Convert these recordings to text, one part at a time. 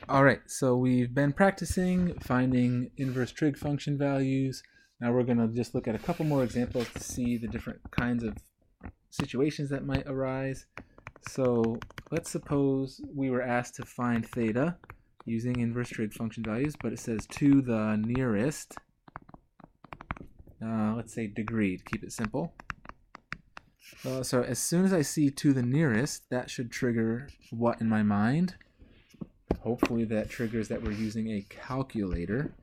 All right, so we've been practicing finding inverse trig function values. Now we're going to just look at a couple more examples to see the different kinds of situations that might arise. So let's suppose we were asked to find theta using inverse trig function values, but it says to the nearest, let's say degree to keep it simple. So as soon as I see to the nearest, that should trigger what in my mind? Hopefully that triggers that we're using a calculator.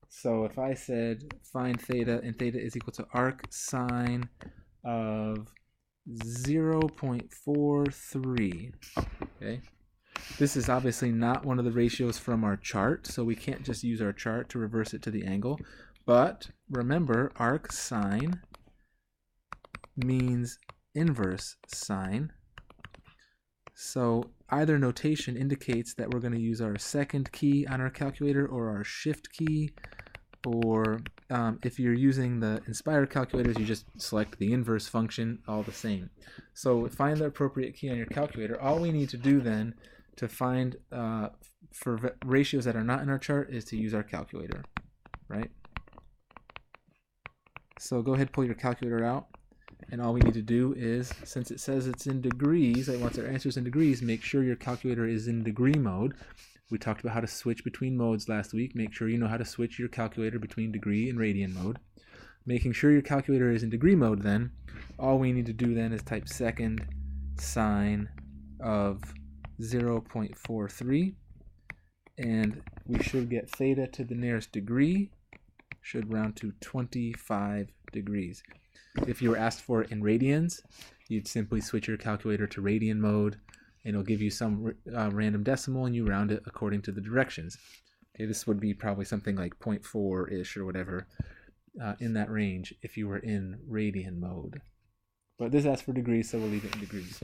So if I said find theta and theta is equal to arc sine of 0.43, okay? This is obviously not one of the ratios from our chart, so we can't just use our chart to reverse it to the angle. But remember, arc sine means inverse sine. So either notation indicates that we're going to use our second key on our calculator or our shift key, or if you're using the inspired calculators, you just select the inverse function, all the same. So find the appropriate key on your calculator. All we need to do then to find for ratios that are not in our chart is to use our calculator, right? So go ahead, pull your calculator out. And all we need to do is, since it says it's in degrees, it wants our answers in degrees, make sure your calculator is in degree mode. We talked about how to switch between modes last week. Make sure you know how to switch your calculator between degree and radian mode. Making sure your calculator is in degree mode then, all we need to do then is type second sine of 0.43, and we should get theta to the nearest degree, should round to 25 degrees. If you were asked for it in radians, you'd simply switch your calculator to radian mode, and it'll give you some random decimal, and you round it according to the directions. Okay, this would be probably something like 0.4-ish or whatever in that range if you were in radian mode. But this asks for degrees, so we'll leave it in degrees.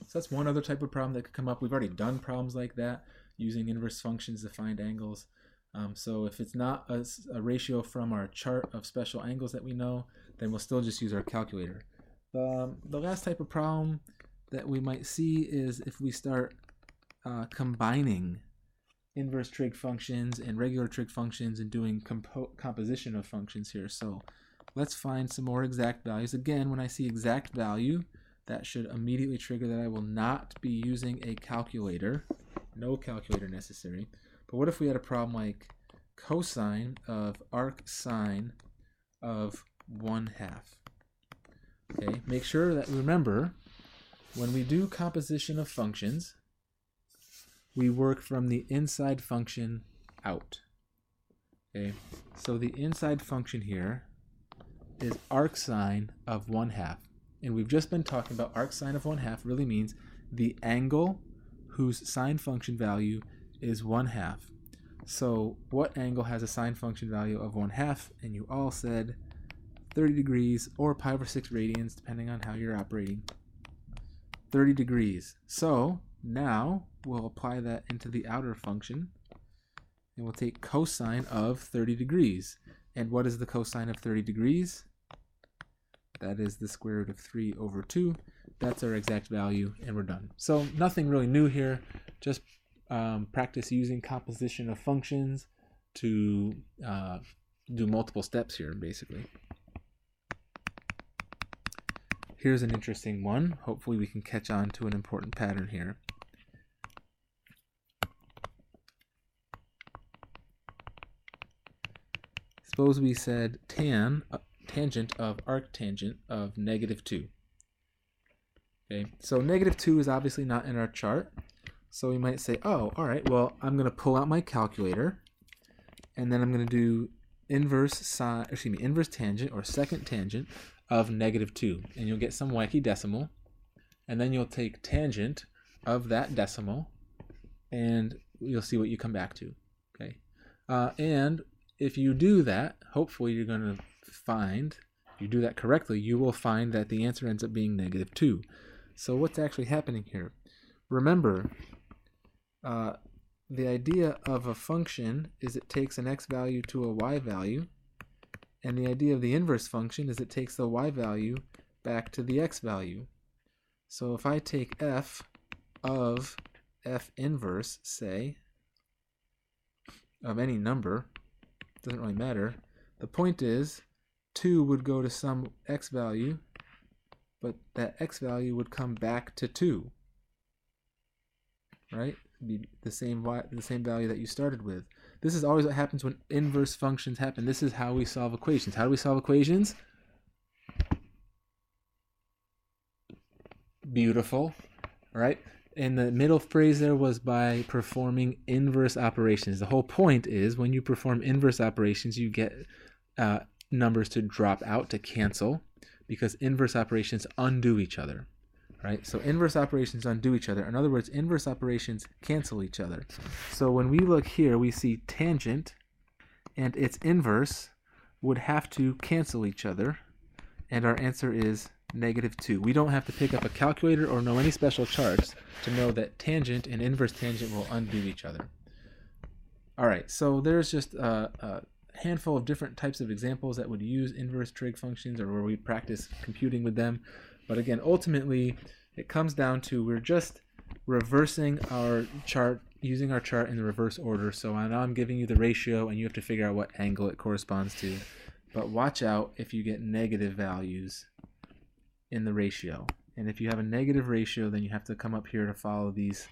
So that's one other type of problem that could come up. We've already done problems like that using inverse functions to find angles. So if it's not a ratio from our chart of special angles that we know, then we'll still just use our calculator. The last type of problem that we might see is if we start combining inverse trig functions and regular trig functions and doing composition of functions here. So let's find some more exact values. Again, when I see exact value, that should immediately trigger that I will not be using a calculator. No calculator necessary. But what if we had a problem like cosine of arc sine of 1/2? Okay, make sure that, remember, when we do composition of functions, we work from the inside function out. Okay, so the inside function here is arc sine of 1/2. And we've just been talking about arc sine of 1/2 really means the angle whose sine function value is 1/2. So what angle has a sine function value of 1/2? And you all said 30 degrees or pi over 6 radians, depending on how you're operating. 30 degrees. So now we'll apply that into the outer function, and we'll take cosine of 30 degrees. And what is the cosine of 30 degrees? That is the square root of 3 over 2. That's our exact value, and we're done. So nothing really new here. Just practice using composition of functions to do multiple steps here, basically. Here's an interesting one. Hopefully we can catch on to an important pattern here. Suppose we said tangent of arctangent of -2. Okay, so -2 is obviously not in our chart. So we might say, oh, all right, well, I'm going to pull out my calculator, and then I'm going to do inverse tangent or second tangent of -2, and you'll get some wacky decimal, and then you'll take tangent of that decimal, and you'll see what you come back to. Okay, and if you do that, hopefully you're going to find, if you do that correctly, you will find that the answer ends up being -2. So what's actually happening here? Remember, the idea of a function is it takes an x value to a y value, and the idea of the inverse function is it takes the y value back to the x value. So if I take f of f inverse, say, of any number, doesn't really matter. The point is 2 would go to some x value, but that x value would come back to 2, right? It'd be the same value that you started with. This is always what happens when inverse functions happen. This is how we solve equations. How do we solve equations? Beautiful. All right. And the middle phrase there was by performing inverse operations. The whole point is when you perform inverse operations, you get numbers to drop out, to cancel, because inverse operations undo each other. Right? So inverse operations undo each other. In other words, inverse operations cancel each other. So when we look here, we see tangent and its inverse would have to cancel each other, and our answer is -2. We don't have to pick up a calculator or know any special charts to know that tangent and inverse tangent will undo each other. All right, so there's just a handful of different types of examples that would use inverse trig functions, or where we practice computing with them. But again, ultimately, it comes down to we're just reversing our chart, using our chart in the reverse order. So now I'm giving you the ratio, and you have to figure out what angle it corresponds to. But watch out if you get negative values in the ratio. And if you have a negative ratio, then you have to come up here to follow these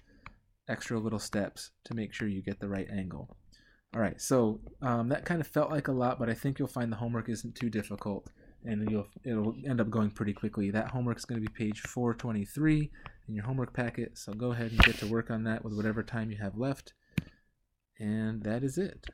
extra little steps to make sure you get the right angle. All right, so that kind of felt like a lot, but I think you'll find the homework isn't too difficult, and it'll end up going pretty quickly. That homework is going to be page 423 in your homework packet, so go ahead and get to work on that with whatever time you have left. And that is it.